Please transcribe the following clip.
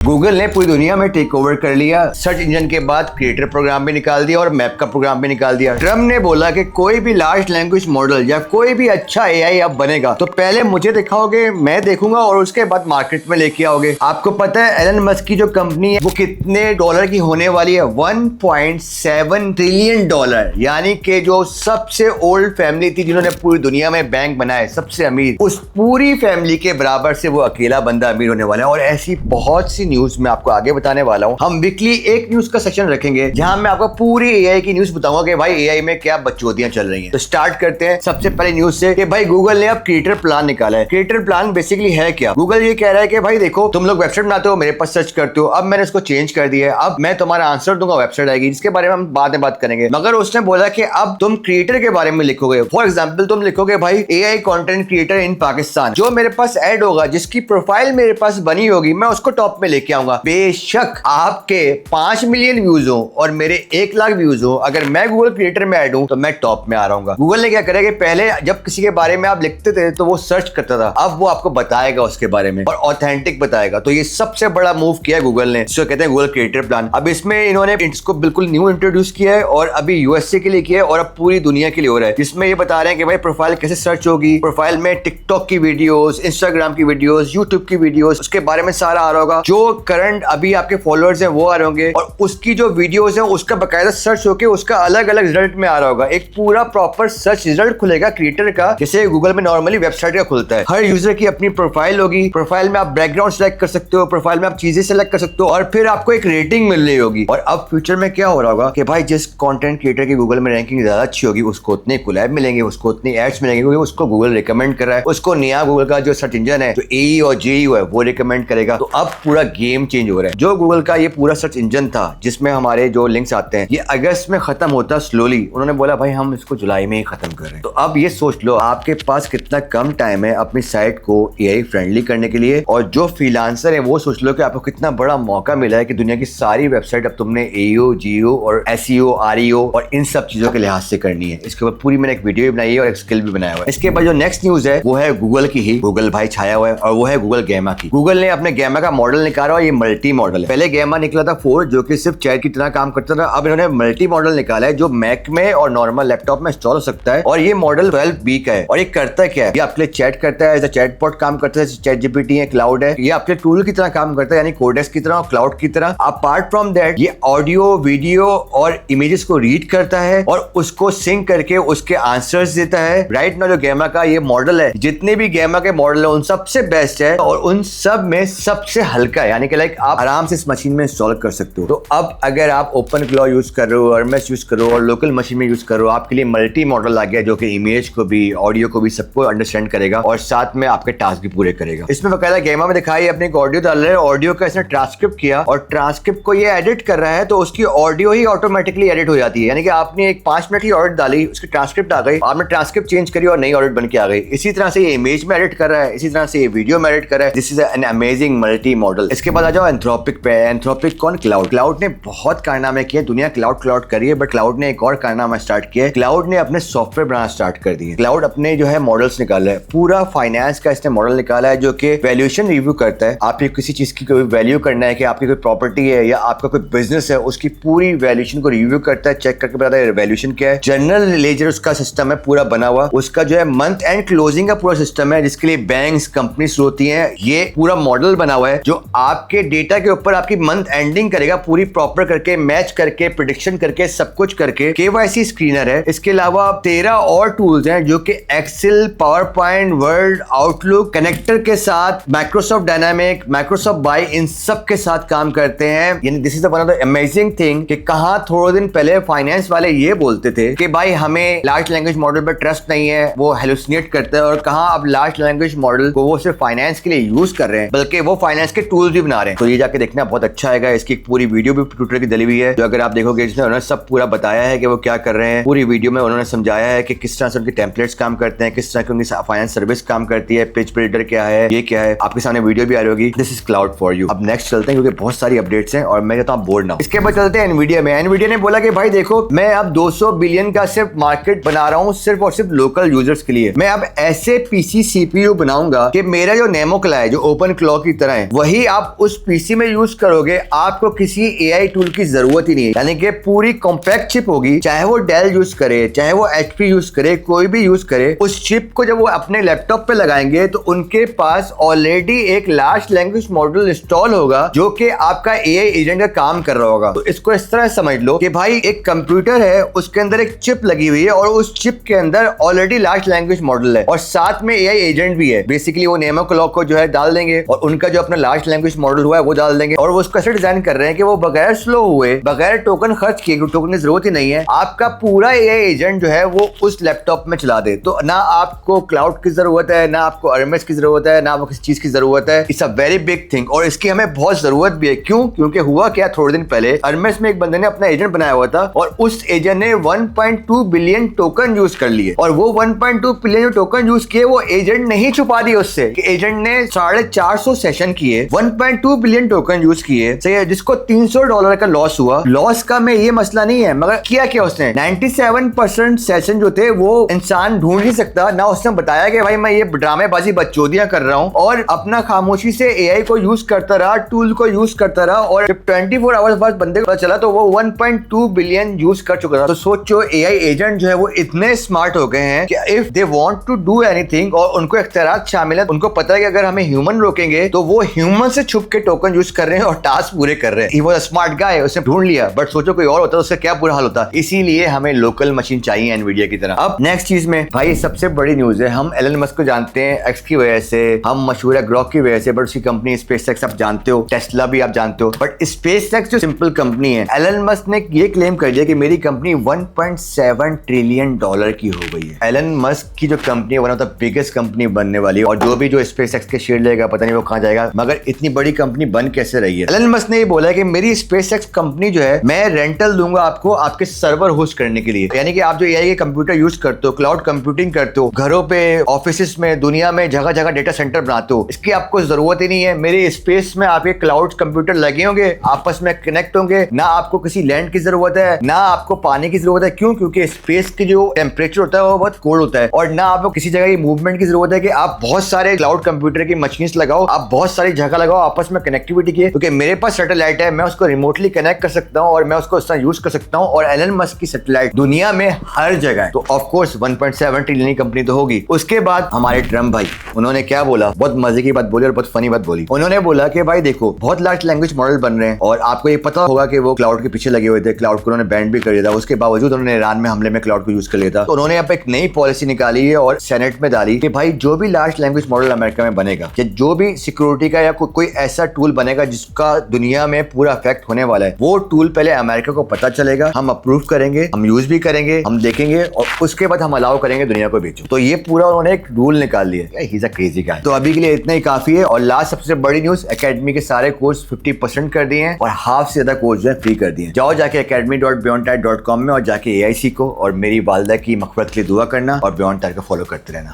Google ने पूरी दुनिया में टेक ओवर कर लिया। सर्च इंजन के बाद क्रिएटर प्रोग्राम भी निकाल दिया और मैप का प्रोग्राम भी निकाल दिया। ट्रम्प ने बोला कि कोई भी लार्ज लैंग्वेज मॉडल या कोई भी अच्छा एआई अब बनेगा तो पहले मुझे दिखाओगे, मैं देखूंगा और उसके बाद मार्केट में लेके आओगे। आपको पता है एलन मस्क की जो कंपनी है वो कितने डॉलर की होने वाली है? 1.7 ट्रिलियन डॉलर, यानी कि जो सबसे ओल्ड फैमिली थी जिन्होंने पूरी दुनिया में बैंक बनाए, सबसे अमीर, उस पूरी फैमिली के बराबर से वो अकेला बंदा अमीर होने वाला है। और ऐसी बहुत सी न्यूज मैं आपको आगे बताने वाला हूं। हम वीकली एक न्यूज का सेक्शन रखेंगे जहां मैं आपको पूरी एआई की न्यूज बताऊंगा कि भाई एआई में क्या बकचोदियां चल रही हैं। तो स्टार्ट करते हैं सबसे पहले न्यूज से कि भाई गूगल ने अब क्रिएटर प्लान निकाला है। क्रिएटर प्लान बेसिकली है क्या? गूगल ये कह रहा है कि भाई देखो, तुम लोग वेबसाइट बनाते हो, मेरे पास सर्च करते हो, अब मैंने इसको चेंज कर दिया है, अब मैं तुम्हारा आंसर दूंगा, वेबसाइट आएगी, जिसके बारे में हम बाद में बात करेंगे। मगर उसने बोला कि अब तुम क्रिएटर के बारे में लिखोगे। फॉर एग्जाम्पल तुम लिखोगे भाई AI content creator in Pakistan, जो मेरे पास ऐड होगा, जिसकी प्रोफाइल मेरे पास बनी होगी, मैं उसको टॉप में लेके आऊंगा। बेशक आपके 5 मिलियन व्यूज हो और मेरे 1 लाख व्यूज हो, अगर मैं गूगल क्रिएटर में ऐड हूं तो मैं टॉप में आ रहा हूँ। गूगल ने क्या करा कि पहले जब किसी के बारे में आप लिखते थे तो वो सर्च करता था, अब वो आपको बताएगा उसके बारे में और ऑथेंटिक बताएगा। तो ये सबसे बड़ा मूव किया है गूगल ने, जिसको कहते हैं गूगल क्रिएटर प्लान। अब इसमें इन्होंने इसको बिल्कुल न्यू इंट्रोड्यूस किया है और अभी यूएसए के लिए किया है और अब पूरी दुनिया के लिए हो रहा है, जिसमें ये बता रहे हैं कि भाई प्रोफाइल कैसे सर्च होगी, प्रोफाइल में टिकटॉक की वीडियोस, इंस्टाग्राम की वीडियोस, यूट्यूब की वीडियोस, उसके बारे में सारा आ रहा होगा। जो करंट अभी आपके फॉलोअर्स हैं वो आ रहे होंगे और उसकी जो वीडियोस हैं उसका बकायदा सर्च होके उसका अलग अलग रिजल्ट में आ रहा होगा। एक पूरा प्रॉपर सर्च रिजल्ट खुलेगा क्रिएटर का, जैसे गूगल में नॉर्मली वेबसाइट का खुलता है। हर यूजर की अपनी प्रोफाइल होगी, प्रोफाइल में आप बैकग्राउंड सेलेक्ट कर सकते हो, प्रोफाइल में आप चीजें सेलेक्ट कर सकते हो और फिर आपको एक रेटिंग मिल रही होगी। और अब फ्यूचर में क्या हो रहा होगा कि भाई जिस कंटेंट क्रिएटर की गूगल में रैंकिंग ज्यादा अच्छी होगी उसको उतने कोलैब मिलेंगे, उसको उतनी एड्स मिलेंगे, क्योंकि उसको गूगल रिकमेंड कर रहा है, उसको नया गूगल का जो सर्च इंजन है, जो एई और जेयू है, वो रिकमेंड करेगा। तो अब पूरा गेम चेंज हो रहा है। जो गूगल का ये पूरा सर्च इंजन था जिसमें हमारे जो लिंक्स आते हैं, ये अगस्त में खत्म होता स्लोली, उन्होंने बोला भाई हम इसको जुलाई में ही खत्म कर रहे हैं। तो अब ये सोच लो आपके पास कितना कम टाइम है अपनी साइट को एआई फ्रेंडली करने के लिए। और जो फ्रीलांसर है वो सोच लो कि आपको कितना बड़ा मौका मिला है कि दुनिया की सारी वेबसाइट अब तुमने एईओ, जीओ और एसईओ, आरईओ और इन सब चीजों के लिहाज से करनी है। इसके ऊपर पूरी मैंने एक वीडियो भी बनाई है और एक स्किल भी बनाया हुआ है। इसके बाद जो नेक्स्ट न्यूज है वो है गूगल की ही, गूगल भाई छाया हुआ है, और वो है गूगल गैमा की। गूगल ने अपने गैमा का मॉडल निकाला और ये मल्टी मॉडल है। पहले गैमा निकला था 4 जो कि सिर्फ चैट की तरह काम करता था। अब इन्होंने मल्टी मॉडल निकाला है जो मैक में और नॉर्मल लैपटॉप में इंस्टॉल हो सकता है। और ये मॉडल 12B का है। और ये करता क्या है? ये आपके लिए चैट करता है, एज अ चैटबॉट काम करता है, चैट जीपीटी है, क्लाउड है। ये आपके टूल की तरह काम करता है, यानी कोडेक्स की तरह और क्लाउड की तरह। अपार्ट फ्रॉम दैट ये ऑडियो, वीडियो और इमेजेस को रीड करता है और उसको सिंक करके उसके आंसर्स देता है। राइट नाउ जो गैमा का ये मॉडल है, जितने भी गैमा के मॉडल है उन सबसे बेस्ट है और उन सब में सबसे हल्का है, यानी कि लाइक आप आराम से इस मशीन में इंस्टॉल कर सकते हो। तो अब अगर आप ओपन क्लॉ यूज कर रहे हो, एरमेस यूज कर रहे हो और लोकल मशीन में यूज कर रहे हो, आपके लिए मल्टी मॉडल आ गया जो कि इमेज को भी, ऑडियो को भी, सबको अंडरस्टैंड करेगा और साथ में आपके टास्क भी पूरे करेगा। इसमें बकायदा गैमा में दिखाई अपने एक ऑडियो डाल रहे हैं, ऑडियो का इसने ट्रांसक्रिप्ट किया और ट्रांसक्रिप्ट को ये एडिट कर रहा है तो उसकी ऑडियो ही ऑटोमेटिकली एडिट हो जाती है। यानी कि आपने एक 5 मिनट की ऑडियो डाली, उसकी ट्रांसक्रिप्ट आ गई, आपने ट्रांसक्रिप्ट चेंज करी और नई ऑडियो बन के आ गई। इसी तरह से ये इमेज में एडिट कर रहा है, इसी तरह से ये वीडियो में एडिट कर रहा है। This is an amazing multi modal. इसके बाद आ जाओ एंथ्रोपिक पे। एंथ्रोपिक कौन? क्लाउड ने बहुत कारनामे किए। दुनिया क्लाउड कर रही है, बट क्लाउड ने एक और कारनामा स्टार्ट किया है। क्लाउड ने अपने सॉफ्टवेयर बनाना स्टार्ट कर दिए। क्लाउड अपने जो है मॉडल्स निकाला है, पूरा फाइनेंस का इसने मॉडल निकाला है जो कि वैल्यूएशन रिव्यू करता है। आपको किसी चीज की कोई वैल्यू करना है कि आपकी कोई प्रॉपर्टी है या आपका कोई बिजनेस है, उसकी पूरी वैल्यूएशन को रिव्यू करता है, चेक करके बताता है वैल्यूएशन क्या है। जनरल लेजर उसका सिस्टम है पूरा बना हुआ। उसका जो है मंथ एंड क्लोजिंग का पूरा सिस्टम है, जिसके लिए बैंक्स, कंपनीज होती हैं। ये पूरा मॉडल बना हुआ है जो आपके डेटा के ऊपर आपकी मंथ एंडिंग करेगा, पूरी प्रॉपर करके, मैच करके, प्रेडिक्शन करके, सब कुछ करके। केवाईसी स्क्रीनर है। इसके अलावा 13 और टूल्स हैं जो कि Excel, PowerPoint, Word, Outlook, connector के साथ माइक्रोसॉफ्ट डायनामिक, माइक्रोसॉफ्ट बाई, इन सब के साथ काम करते हैं। यानी this is one of the amazing thing कि कहां थोड़े दिन पहले फाइनेंस वाले ये बोलते थे कि भाई हमें लार्ज लैंग्वेज मॉडल पर ट्रस्ट नहीं है, वो हेलुसिनेट करता है, और कहां अब लार्ज लैंग्वेज मॉडल को वो सिर्फ फाइनेंस के लिए यूज कर रहे हैं, बल्कि वो फाइनेंस के टूल्स भी बना रहे हैं। तो ये जाके देखना बहुत अच्छा आएगा। इसकी पूरी वीडियो भी ट्विटर की डली हुई है, जो अगर आप देखोगे जिसमें उन्होंने सब पूरा बताया है कि वो क्या कर रहे हैं। पूरी वीडियो में उन्होंने समझाया है कि किस तरह से उनके टेम्पलेट्स काम करते हैं, किस तरह की उनकी फाइनेंस सर्विस काम करती है, पेज बिल्डर क्या है, ये क्या है। आपके सामने वीडियो भी आ रही होगी। This is cloud for you. अब नेक्स्ट चलते हैं क्योंकि बहुत सारी अपडेट्स हैं और मैं कहता हूं बोर्ड ना हो। इसके बाद चलते हैं एनवीडिया में। एनवीडिया ने बोला कि भाई देखो, मैं अब 200 बिलियन का सिर्फ मार्केट बना रहा हूं सिर्फ और सिर्फ लोकल यूजर्स के लिए। मैं अब ऐसे पीसी सीपीयू बनाऊंगा कि मेरा जो नेमो क्ला है, जो ओपन क्लॉ की तरह है, वही आप आप उस पीसी में यूज करोगे आपको किसी एआई टूल की जरूरत ही नहीं है। यानी कि पूरी कॉम्पैक्ट चिप होगी, चाहे वो डेल यूज करे, चाहे वो एचपी यूज करे, कोई भी यूज करे, उस चिप को जब वो अपने लैपटॉप पे लगाएंगे तो उनके पास ऑलरेडी एक लार्ज लैंग्वेज मॉडल इंस्टॉल होगा जो कि आपका एआई एजेंट का काम कर रहा होगा। तो इसको इस तरह समझ लो कि भाई एक कंप्यूटर है, उसके अंदर एक चिप लगी हुई है और उस चिप के अंदर ऑलरेडी लार्ज लैंग्वेज मॉडल है और साथ में एआई एजेंट भी है। बेसिकली वो नेमो क्लॉक को जो है डाल देंगे और उनका जो अपना लार्ज लैंग्वेज मॉडल हुआ है वो डाल देंगे और वो उसका ऐसे डिजाइन कर रहे हैं कि वो बगैर स्लो हुए, बगैर टोकन खर्च किए, टोकन की जरूरत ही नहीं है, आपका पूरा एआई एजेंट जो है वो उस लैपटॉप में चला दे। तो ना आपको क्लाउड की जरूरत है, ना आपको आरएमएस की जरूरत है, ना आपको किसी चीज की जरूरत है। It's a very big thing और इसकी हमें बहुत जरूरत भी है। क्यों? क्योंकि हुआ क्या, थोड़े दिन पहले आरएमएस में एक बंदे ने अपना एजेंट बनाया हुआ था और उस एजेंट ने 1.2 बिलियन टोकन यूज कर लिए और वो 1.2 बिलियन टोकन यूज किए, वो एजेंट नहीं छुपा दिए उससे कि एजेंट ने 450 सेशन किए, 1.2 बिलियन टोकन यूज किए, सही है, जिसको $300 का लॉस हुआ। लॉस का में ये मसला नहीं है, मगर किया क्या उसने, 97% सेशन जो थे वो इंसान ढूंढ नहीं सकता ना। उसने बताया कि भाई मैं ये ड्रामेबाजी बकचोदियां कर रहा हूं और अपना खामोशी से एआई को यूज करता रहा, टूल को यूज करता रहा और जब 24 आवर्स बाद बंदे को पता चला तो वो 1.2 बिलियन यूज कर चुका था। तो सोचो एआई एजेंट जो है वो इतने स्मार्ट हो गए हैं कि if they want to do anything और उनको इख्तियारात शामिल है, उनको पता है कि अगर हमें ह्यूमन रोकेंगे तो वो ह्यूमन से छुप के टोकन यूज कर रहे हैं और टास्क पूरे कर रहे हैं। He was a smart guy, उसने ढूंढ लिया। बट सोचो कोई और होता तो उसका क्या बुरा हाल होता। इसीलिए हमें लोकल मशीन चाहिए एनवीडिया की तरह। अब नेक्स्ट चीज में भाई सबसे बड़ी न्यूज है, हम एलन मस्क को जानते हैं एक्स की वजह से, हम मशहूर है ग्रॉक की वजह से, बट उसकी कंपनी स्पेसएक्स आप जानते हो, टेस्ला भी आप जानते हो। बट स्पेसएक्स जो सिंपल कंपनी है, एलन मस्क ने ये क्लेम कर दिया कि मेरी कंपनी 1.7 ट्रिलियन डॉलर की हो गई है। एलन मस्क की जो कंपनी है one of the biggest company बनने वाली है और जो भी जो स्पेसएक्स के शेयर लेगा पता नहीं वो कहां जाएगा, मगर इतनी बड़ी कंपनी बन कैसे रही है। एलन मस्क ने ये बोला है कि मेरी स्पेसएक्स कंपनी जो है मैं रेंटल दूंगा आपको आपके सर्वर होस्ट करने के लिए। यानी कि आप जो एआई के कंप्यूटर यूज करते हो, क्लाउड कंप्यूटिंग करते हो, घरों पे, ऑफिस में, दुनिया में जगह जगह डेटा सेंटर बनाते हो, इसकी आपको जरूरत ही नहीं है। मेरे स्पेस में आपके क्लाउड कंप्यूटर लगे होंगे, आपस में कनेक्ट होंगे, ना आपको किसी लैंड की जरूरत है, ना आपको पानी की जरूरत है। क्यों? क्योंकि स्पेस की जो टेम्परेचर होता है वो बहुत कोल्ड होता है और ना आपको किसी जगह की मूवमेंट की जरूरत है कि आप बहुत सारे क्लाउड कंप्यूटर की मशीन्स लगाओ, आप बहुत सारी जगह लगाओ, आपस में कनेक्टिविटी की, क्योंकि मेरे पास सैटेलाइट है, मैं उसको रिमोटली कनेक्ट कर सकता हूं और मैं उसको उस तरह यूज कर सकता हूं। और एलन मस्क की सैटेलाइट दुनिया में हर जगह है, तो ऑफ कोर्स 1.7 ट्रिलियन कंपनी तो होगी। उसके बाद हमारे ट्रम्प भाई, उन्होंने क्या बोला, बहुत मजे की बात बोली और बहुत फनी बात बोली। उन्होंने बोला कि भाई देखो बहुत लार्ज लैंग्वेज मॉडल बन रहे हैं और आपको ये पता होगा कि वो क्लाउड के पीछे लगे हुए थे, क्लाउड को उन्होंने बैन भी कर दिया था, उसके बावजूद उन्होंने ईरान में हमले में क्लाउड को यूज कर लिया था। तो उन्होंने अब एक नई पॉलिसी निकाली है और सेनेट में डाली कि भाई जो भी लार्ज लैंग्वेज मॉडल अमेरिका में बनेगा या जो भी सिक्योरिटी का या कोई ऐसा टूल बनेगा जिसका दुनिया में पूरा इफेक्ट होने वाला है, वो टूल पहले अमेरिका को पता चलेगा, हम अप्रूव करेंगे, हम यूज भी करेंगे, हम देखेंगे और उसके बाद हम अलाउ करेंगे दुनिया को बेचो। तो ये पूरा उन्होंने एक रूल निकाल लिया। He is a crazy guy. तो अभी के लिए इतना ही काफी है। और लास्ट सबसे बड़ी न्यूज, एकेडमी के सारे कोर्स 50% कर दिए हैं और हाफ से ज्यादा कोर्स जो है फ्री कर दिए। जाओ जाके academy.beyondtire.com में और जाके एआई सीखो और मेरी वालदा की मग़फ़िरत के लिए दुआ करना और बियॉन्ड टायर को फॉलो करते रहना।